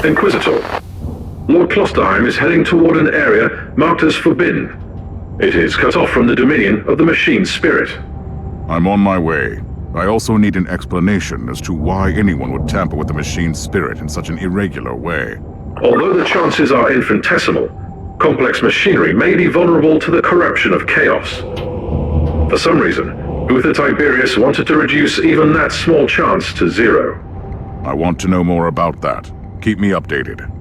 Inquisitor, Lord Klosterheim is heading toward an area marked as forbidden. It is cut off from the dominion of the machine spirit. I'm on my way. I also need an explanation as to why anyone would tamper with the machine spirit in such an irregular way. Although the chances are infinitesimal, complex machinery may be vulnerable to the corruption of chaos. For some reason, Uther Tiberius wanted to reduce even that small chance to zero. I want to know more about that. Keep me updated.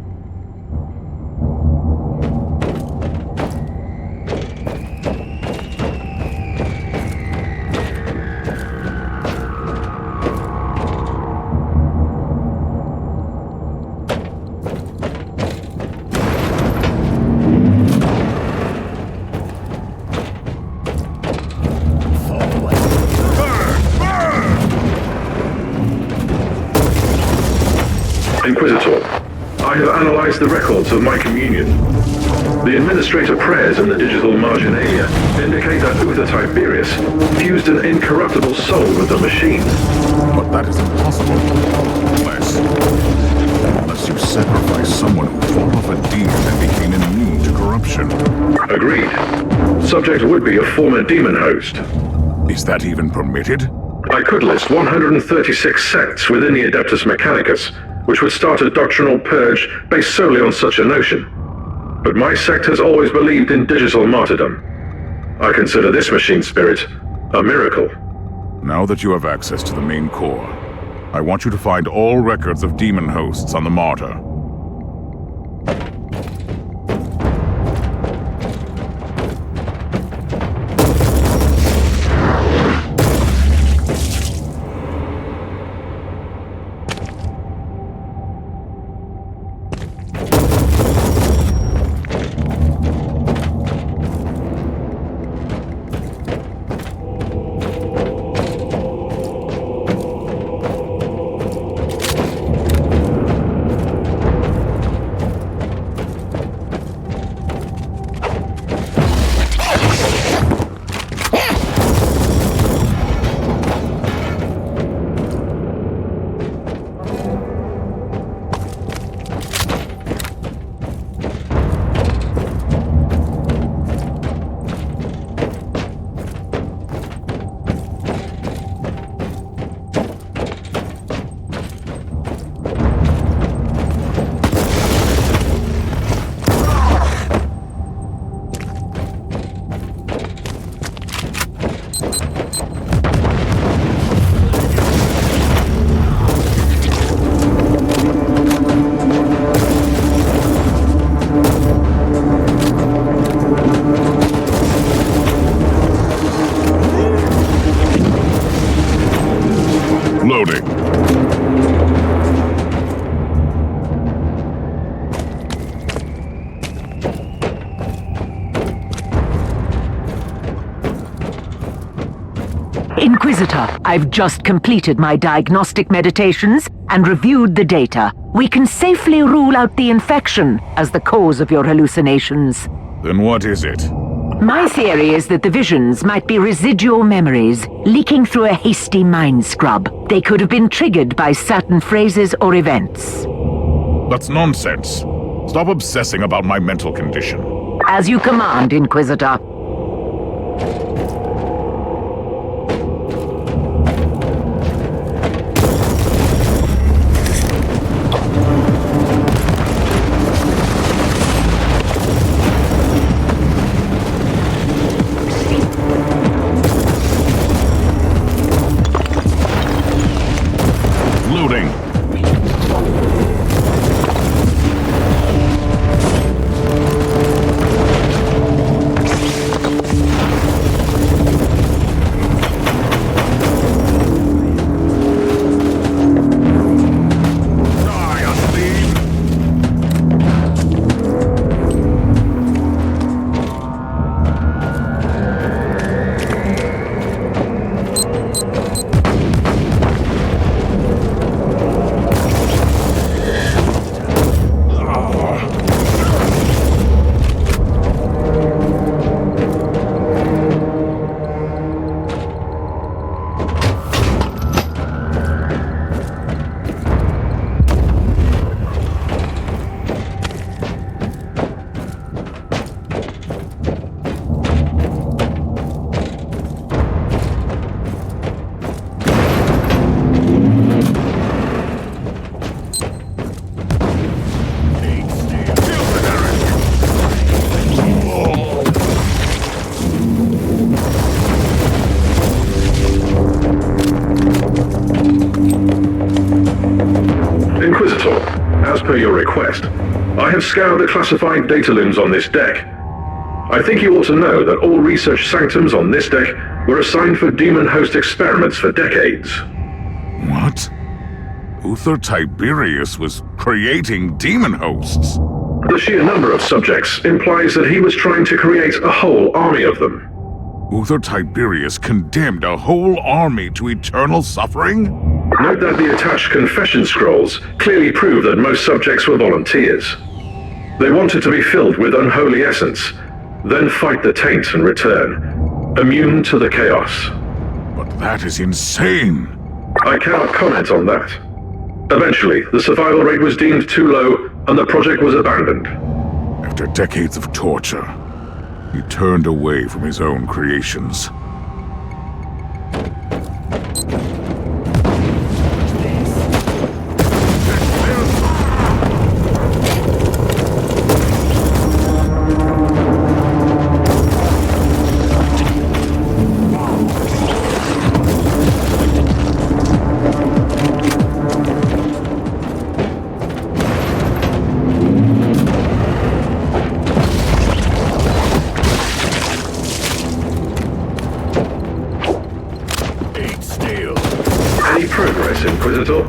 Inquisitor, I have analyzed the records of my communion. The administrator prayers in the digital marginalia indicate that Uther Tiberius fused an incorruptible soul with the machine. But that is impossible. Unless you sacrifice someone who fought off a demon and became immune to corruption. Agreed. Subject would be a former demon host. Is that even permitted? I could list 136 sects within the Adeptus Mechanicus, which would start a doctrinal purge based solely on such a notion. But my sect has always believed in digital martyrdom. I consider this machine spirit a miracle. Now that you have access to the main core, I want you to find all records of demon hosts on the Martyr. Loading. Inquisitor, I've just completed my diagnostic meditations and reviewed the data. We can safely rule out the infection as the cause of your hallucinations. Then what is it? My theory is that the visions might be residual memories leaking through a hasty mind scrub. They could have been triggered by certain phrases or events. That's nonsense. Stop obsessing about my mental condition. As you command, Inquisitor. Loading. as per your request, I have scoured the classified data looms on this deck. I think you ought to know that all research sanctums on this deck were assigned for demon host experiments for decades. What? Uther Tiberius was creating demon hosts? The sheer number of subjects implies that he was trying to create a whole army of them. Uther Tiberius condemned a whole army to eternal suffering? Note that the attached confession scrolls clearly prove that most subjects were volunteers. They wanted to be filled with unholy essence, then fight the taint and return, immune to the chaos. But that is insane! I cannot comment on that. Eventually, the survival rate was deemed too low, and the project was abandoned. After decades of torture, he turned away from his own creations. Any progress, Inquisitor?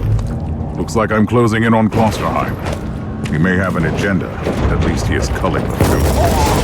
Looks like I'm closing in on Klosterheim. He may have an agenda, but at least he is culling the truth.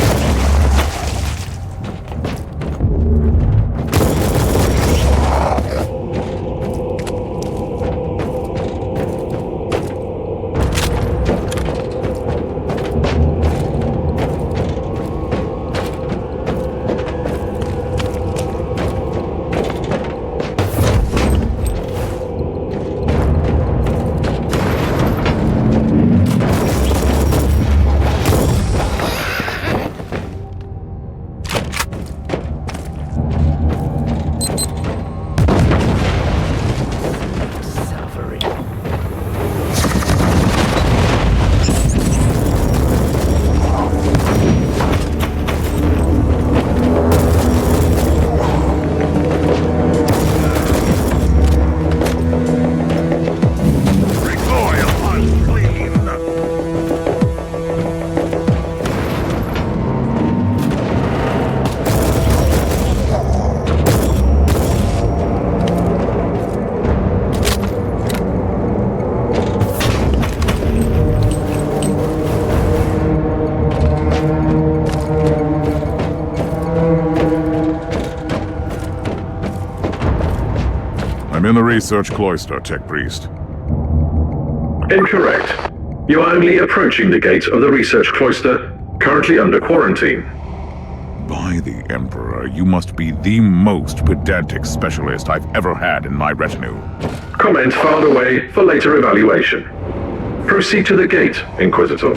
I'm in the research cloister, Tech Priest. Incorrect. You are only approaching the gate of the research cloister, currently under quarantine. By the Emperor, you must be the most pedantic specialist I've ever had in my retinue. Comment filed away for later evaluation. Proceed to the gate, Inquisitor.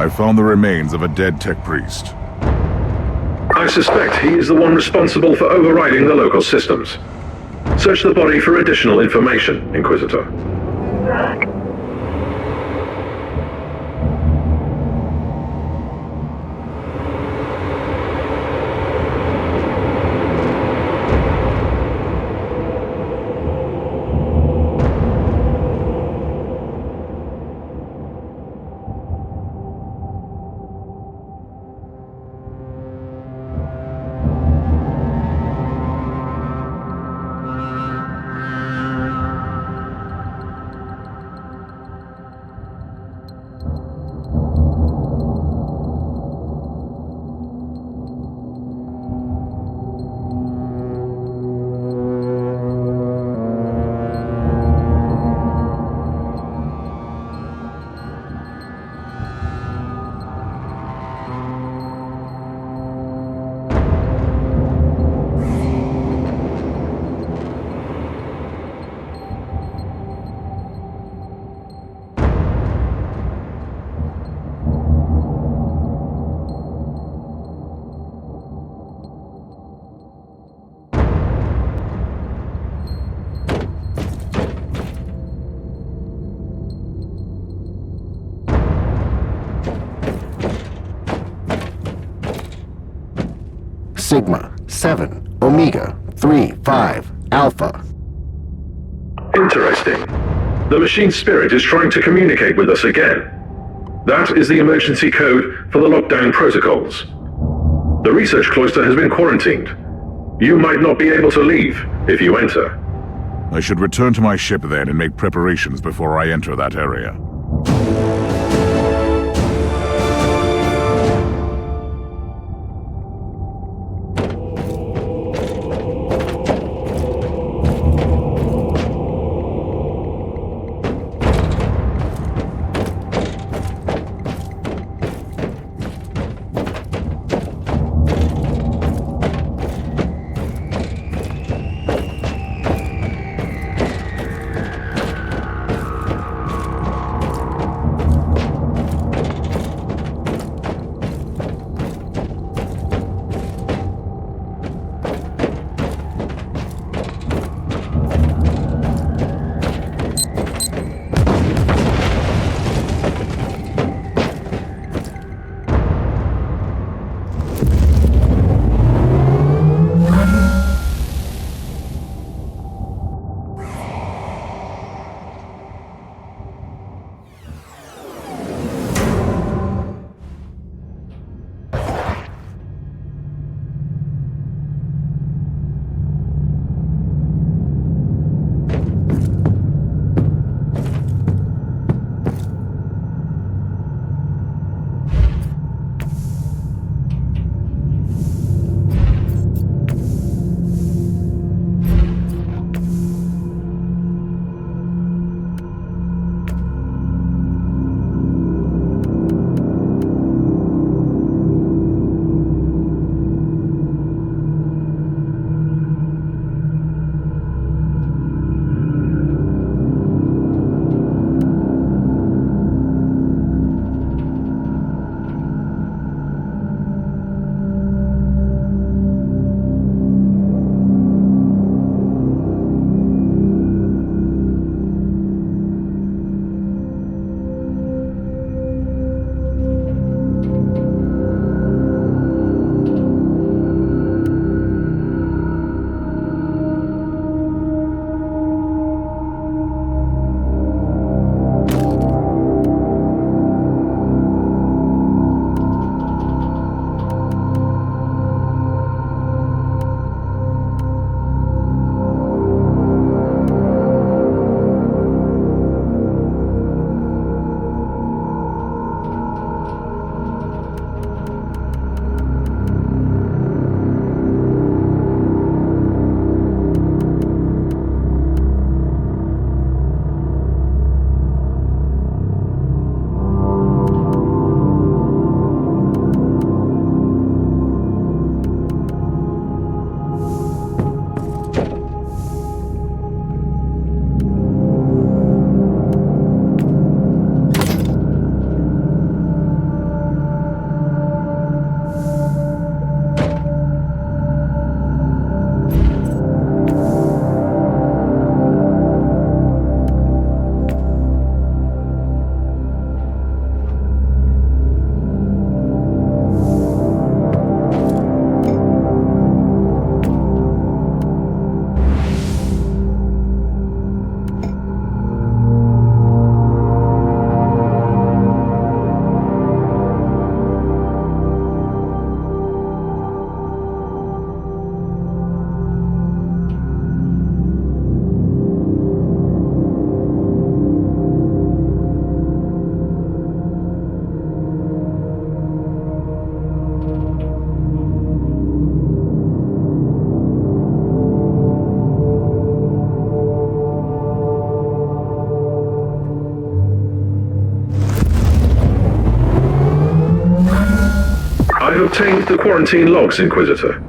I found the remains of a dead Tech Priest. I suspect he is the one responsible for overriding the local systems. Search the body for additional information, Inquisitor. Sigma 7 Omega 3 5 Alpha. Interesting. The machine spirit is trying to communicate with us again. That is the emergency code for the lockdown protocols. The research cloister has been quarantined. You might not be able to leave if you enter. I should return to my ship then and make preparations before I enter that area. obtained the quarantine logs, Inquisitor.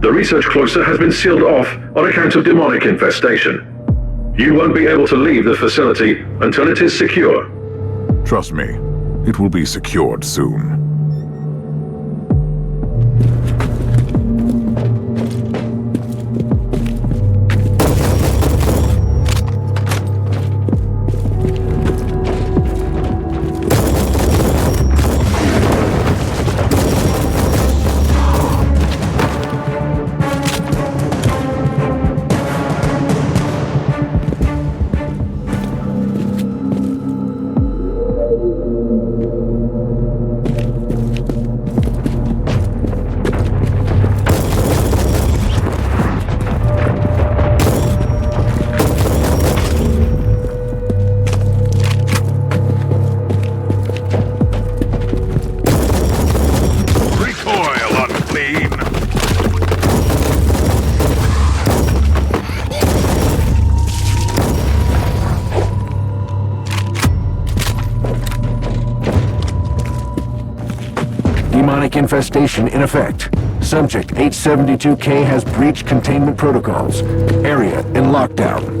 The research cloister has been sealed off on account of demonic infestation. You won't be able to leave the facility until it is secure. Trust me, it will be secured soon. Demonic infestation in effect. Subject 872K has breached containment protocols. Area in lockdown.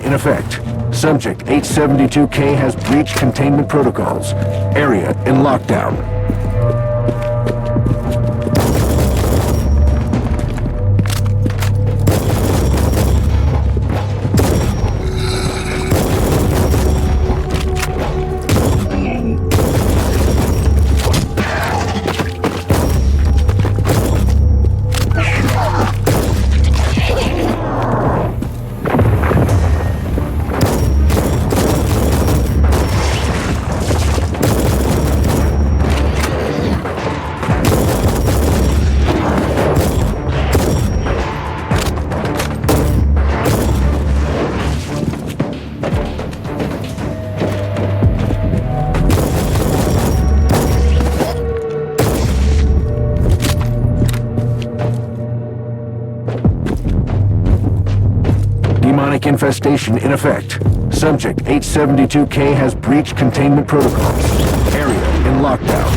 In effect. Subject 872K has breached containment protocols. Area in lockdown. Demonic infestation in effect. Subject 872K has breached containment protocols. Area in lockdown.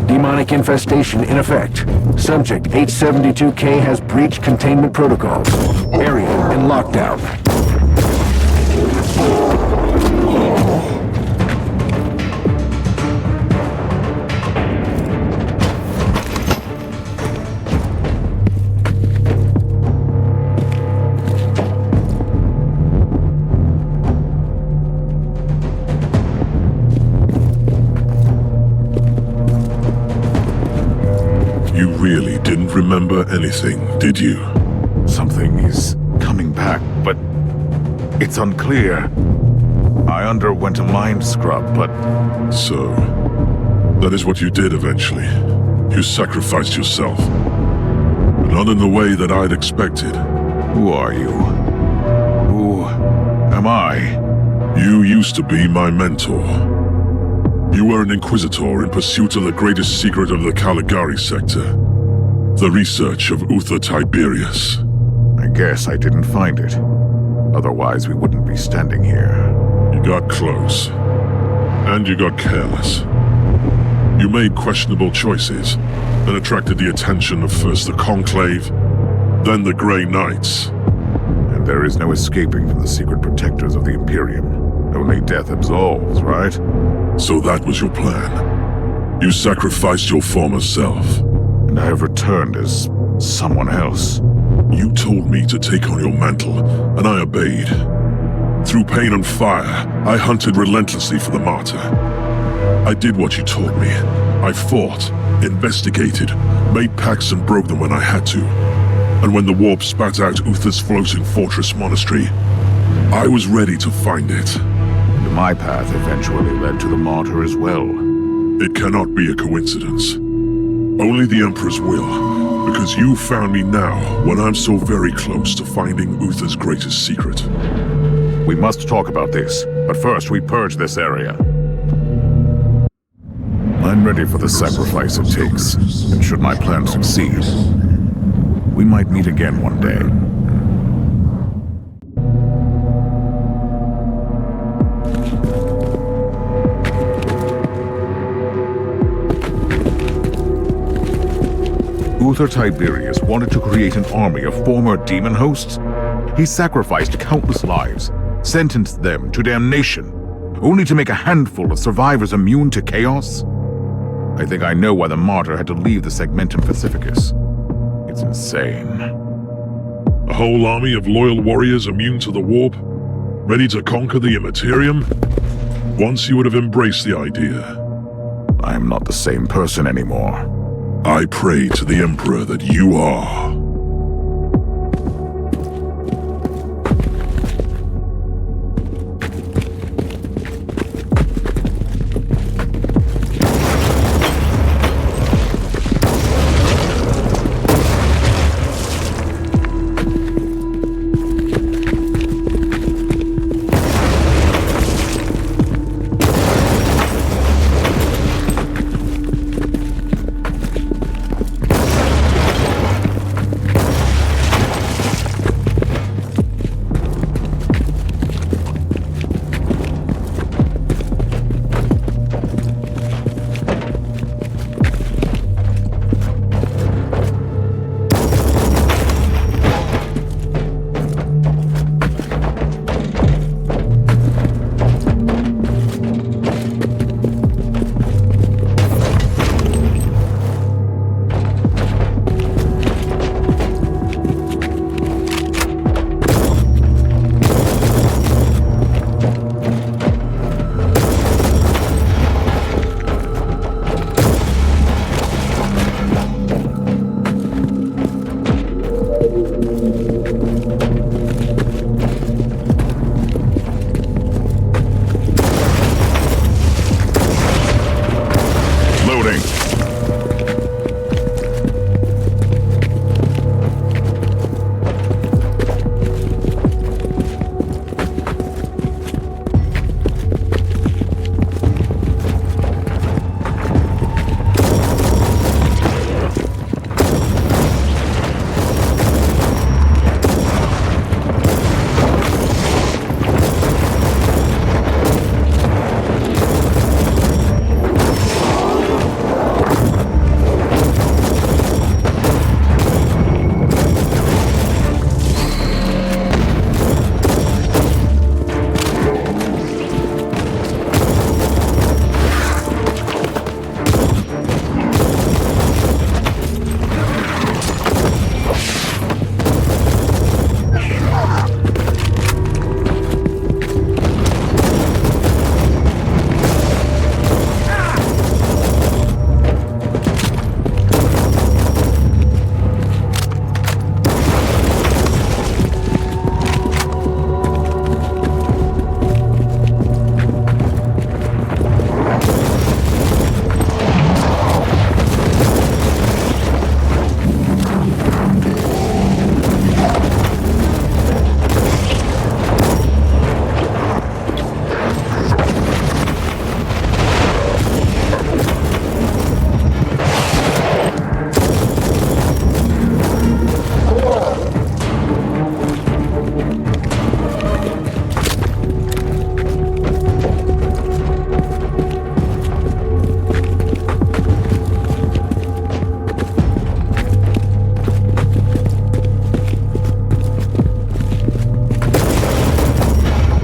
Demonic infestation in effect. Subject 872K has breached containment protocols. Area in lockdown. You really didn't remember anything, did you? Something is coming back, but it's unclear. I underwent a mind scrub, but So, that is what you did eventually. You sacrificed yourself. But not in the way that I'd expected. who are you? Who am I? You used to be my mentor. You were an Inquisitor in pursuit of the greatest secret of the Caligari sector. The research of Uther Tiberius. I guess I didn't find it. Otherwise, we wouldn't be standing here. You got close. And you got careless. You made questionable choices, and attracted the attention of first the Conclave, then the Grey Knights. And there is no escaping from the secret protectors of the Imperium. Only death absolves, right? So that was your plan. You sacrificed your former self. And I have returned as someone else. You told me to take on your mantle, and I obeyed. Through pain and fire, I hunted relentlessly for the Martyr. I did what you told me. I fought, investigated, made pacts and broke them when I had to. And when the warp spat out Uther's floating fortress monastery, I was ready to find it. And my path eventually led to the Martyr as well. It cannot be a coincidence. Only the Emperor's will, because you found me now when I'm so very close to finding Uther's greatest secret. We must talk about this, but first we purge this area. I'm ready for the sacrifice it takes, and should my plan succeed, we might meet again one day. Uther Tiberius wanted to create an army of former demon hosts. He sacrificed countless lives, sentenced them to damnation, only to make a handful of survivors immune to chaos? I think I know why the Martyr had to leave the Segmentum Pacificus. It's insane. A whole army of loyal warriors immune to the warp, ready to conquer the Immaterium? Once you would have embraced the idea. I am not the same person anymore. I pray to the Emperor that you are.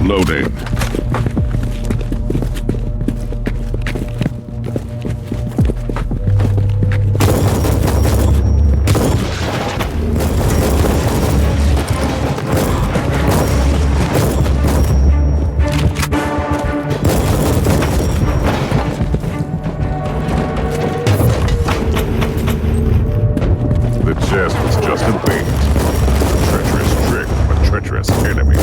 Loading. The chest was just a bait. Treacherous trick from a treacherous enemy.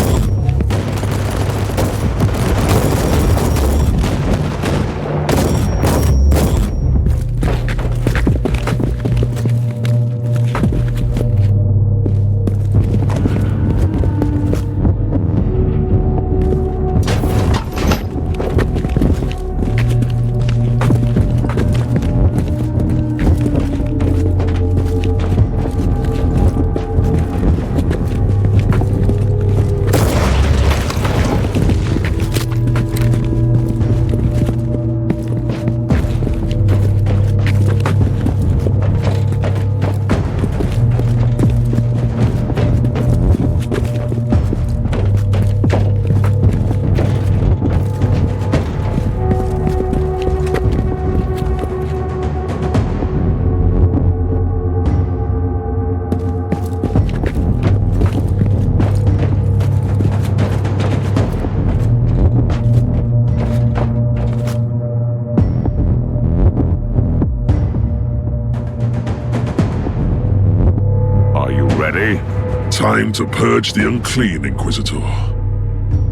Time to purge the unclean, Inquisitor.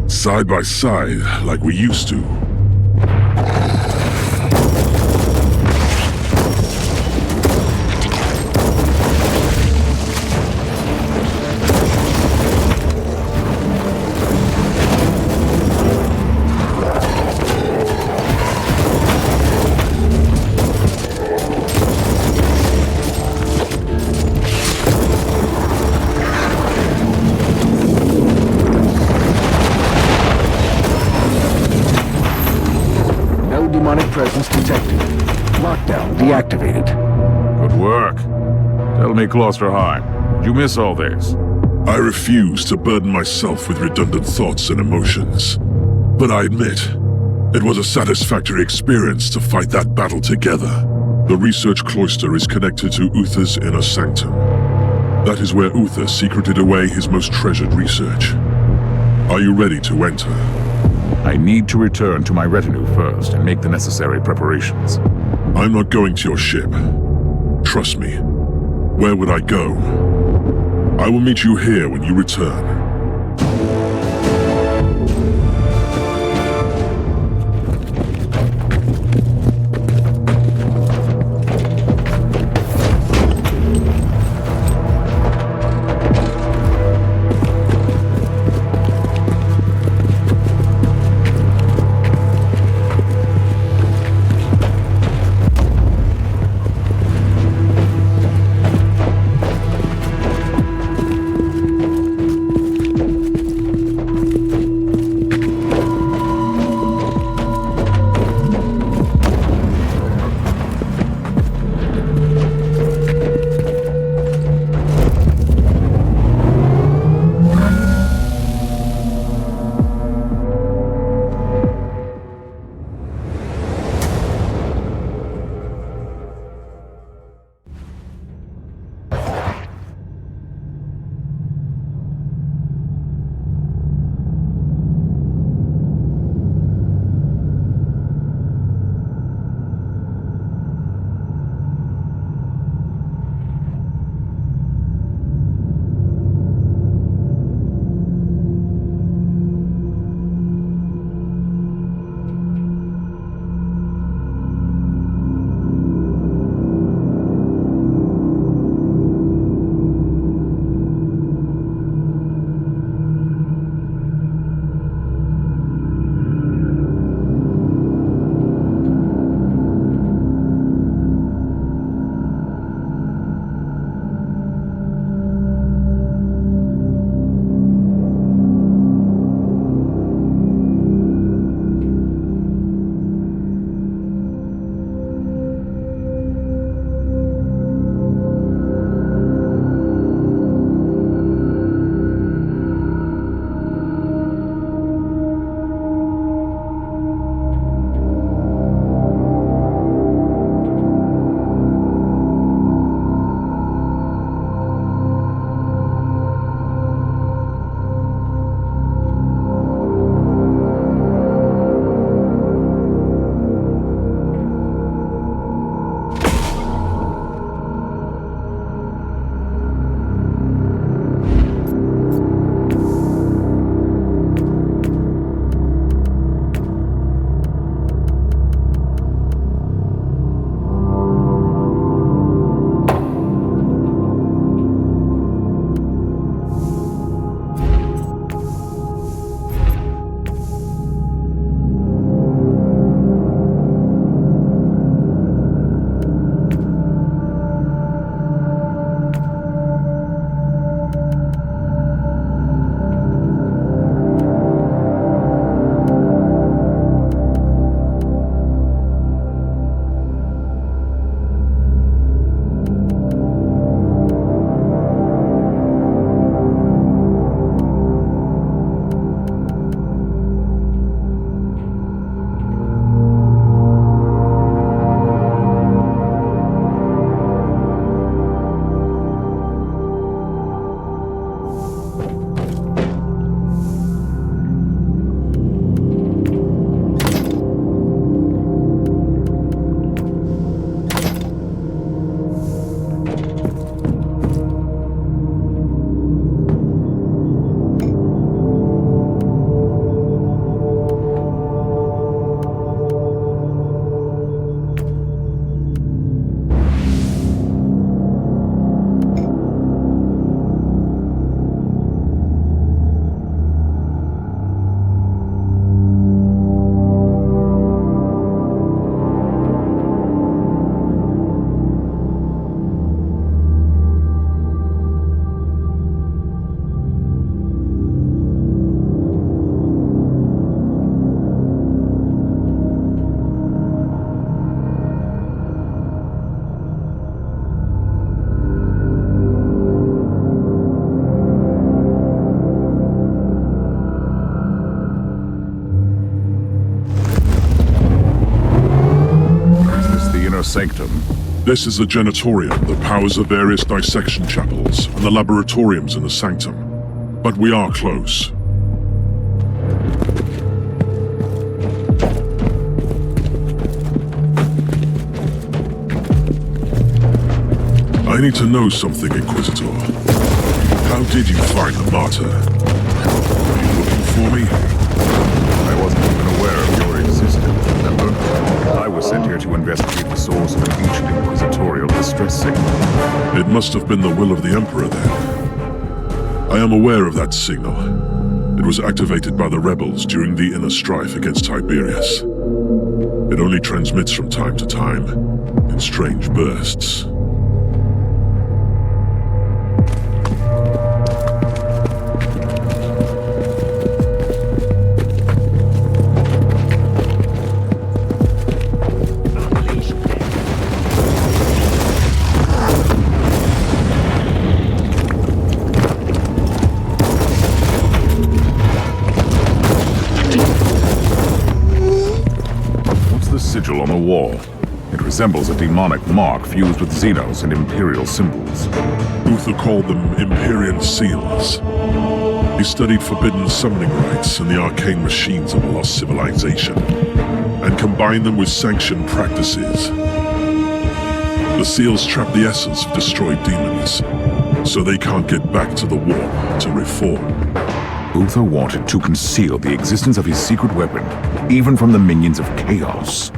Side by side, like we used to. Demonic presence detected. Lockdown deactivated. Good work. Tell me, Klosterheim, did you miss all this? I refuse to burden myself with redundant thoughts and emotions. But I admit, it was a satisfactory experience to fight that battle together. The research cloister is connected to Uther's inner sanctum. That is where Uther secreted away his most treasured research. Are you ready to enter? I need to return to my retinue first and make the necessary preparations. I'm not going to your ship. Trust me. Where would I go? I will meet you here when you return. sanctum. This is the janitorium that powers the various dissection chapels and the laboratoriums in the sanctum. But we are close. I need to know something, Inquisitor. How did you find the Martyr? Are you looking for me? I wasn't even aware of your existence, remember? I was sent here to investigate the source of an ancient inquisitorial distress signal. It must have been the will of the Emperor, then. I am aware of that signal. It was activated by the rebels during the inner strife against Tiberius. It only transmits from time to time, in strange bursts. Sigil on the wall. It resembles a demonic mark fused with Xenos and Imperial symbols. Uther called them Empyrean seals. He studied forbidden summoning rites and the arcane machines of a lost civilization, and combined them with sanctioned practices. The seals trap the essence of destroyed demons, so they can't get back to the warp to reform. Uther wanted to conceal the existence of his secret weapon, even from the minions of Chaos.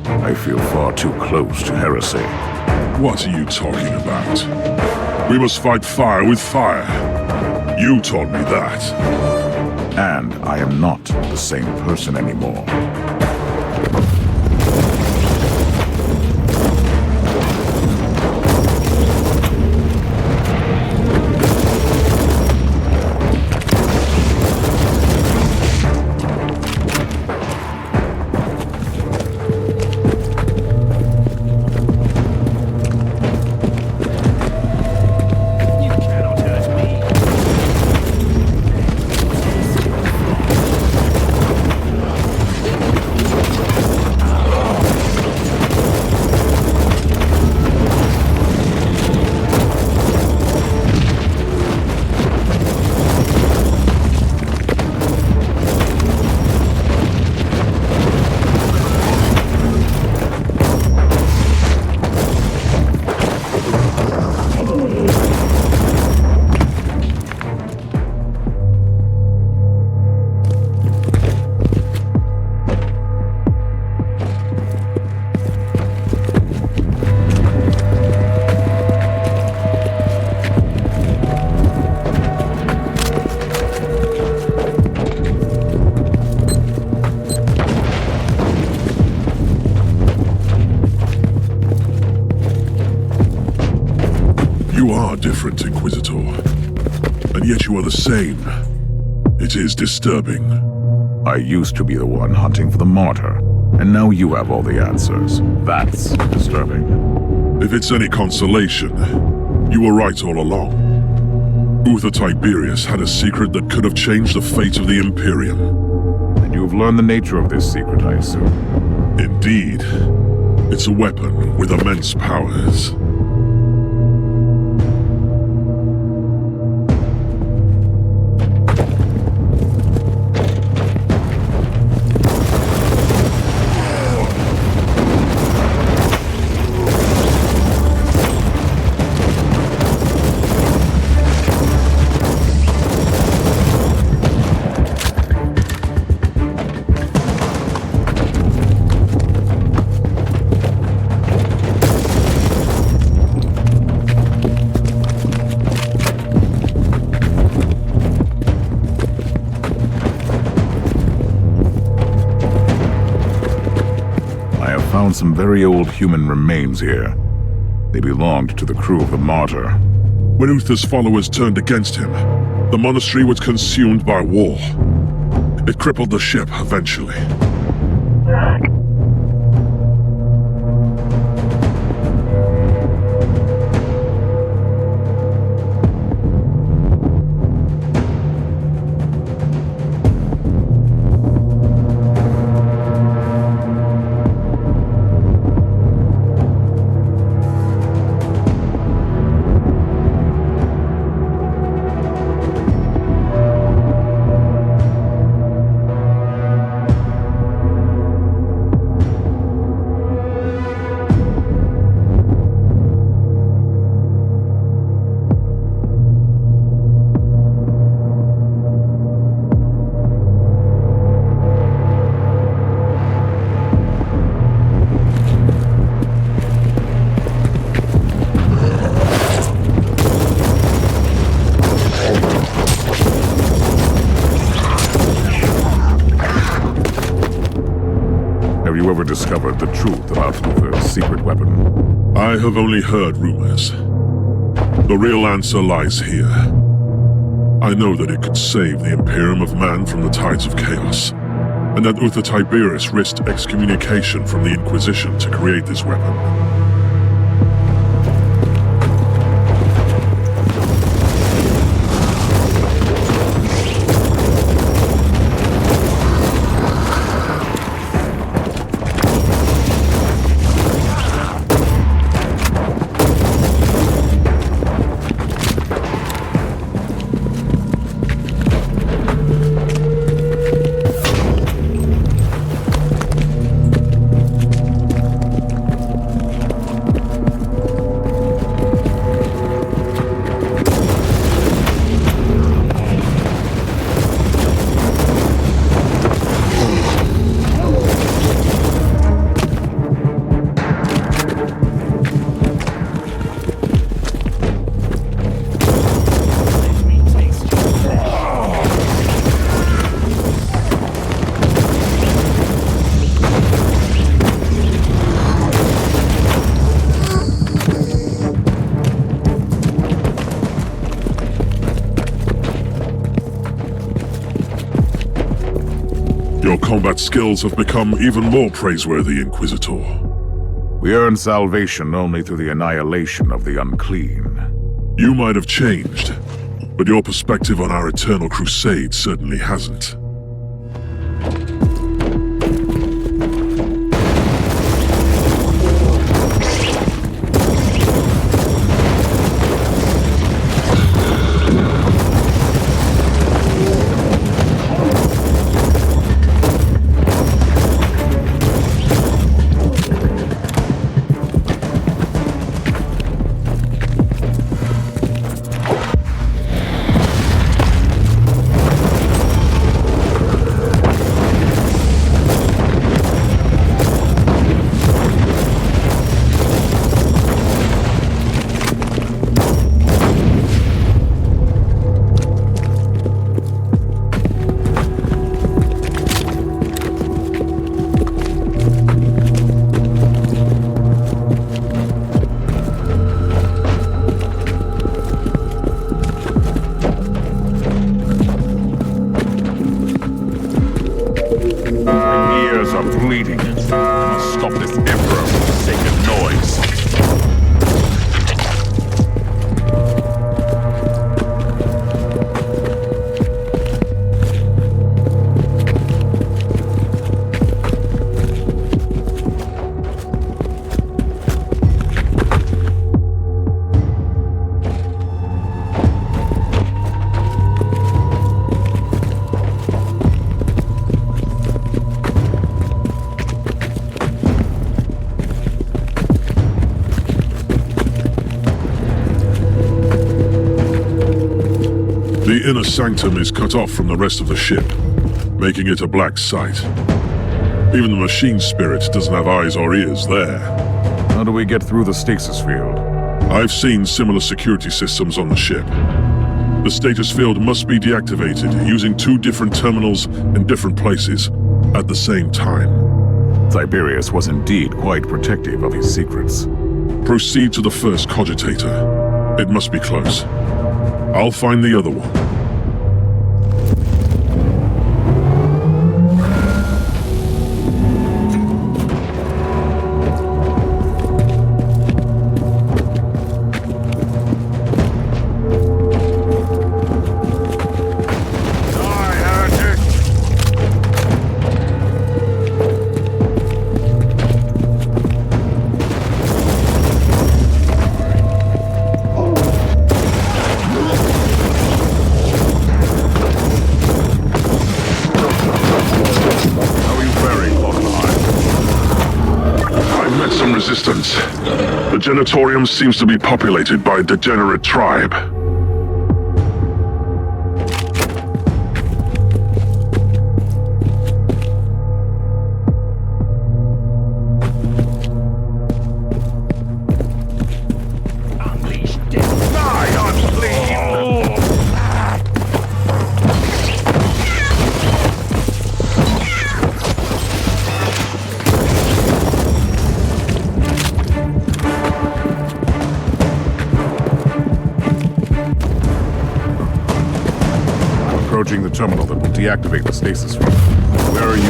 I feel far too close to heresy. What are you talking about? We must fight fire with fire. You taught me that. And I am not the same person anymore. Different, Inquisitor. And yet you are the same. It is disturbing. I used to be the one hunting for the Martyr, and now you have all the answers. That's disturbing. If it's any consolation, you were right all along. Uther Tiberius had a secret that could have changed the fate of the Imperium. And you've learned the nature of this secret, I assume. Indeed. It's a weapon with immense powers. Some very old human remains here. They belonged to the crew of the Martyr. When Uther's followers turned against him, the monastery was consumed by war. It crippled the ship eventually. discovered the truth about Luther's secret weapon? I have only heard rumors. The real answer lies here. I know that it could save the Imperium of Man from the tides of chaos, and that Uther Tiberius risked excommunication from the Inquisition to create this weapon. Your combat skills have become even more praiseworthy, Inquisitor. We earn salvation only through the annihilation of the unclean. You might have changed, but your perspective on our eternal crusade certainly hasn't. Bleeding. I must stop this emperor for the sake of noise. The inner sanctum is cut off from the rest of the ship, making it a black site. Even the machine spirit doesn't have eyes or ears there. How do we get through the stasis field? I've seen similar security systems on the ship. The status field must be deactivated using 2 different terminals in different places at the same time. Tiberius was indeed quite protective of his secrets. Proceed to the first cogitator. It must be close. I'll find the other one. Resistance. The Genitorium seems to be populated by a degenerate tribe. approaching the terminal that will deactivate the stasis field. Where are you?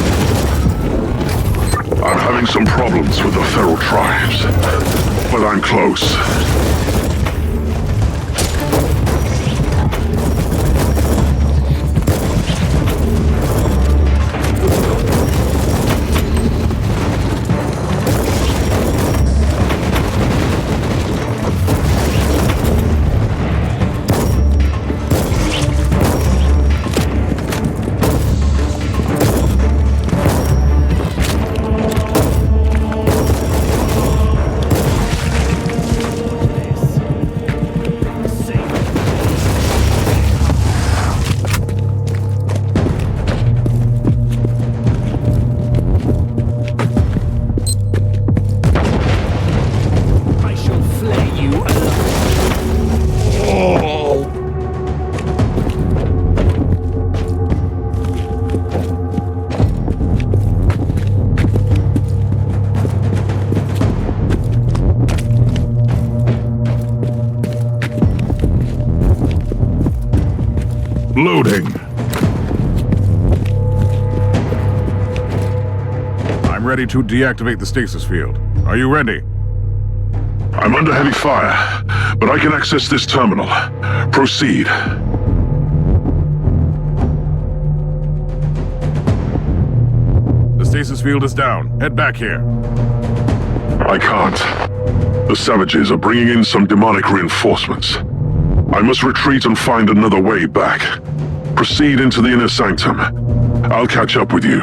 I'm having some problems with the feral tribes, but I'm close. Loading. I'm ready to deactivate the stasis field. Are you ready? I'm under heavy fire, but I can access this terminal. Proceed. The stasis field is down. Head back here. I can't. The savages are bringing in some demonic reinforcements. I must retreat and find another way back. Proceed into the inner sanctum. I'll catch up with you.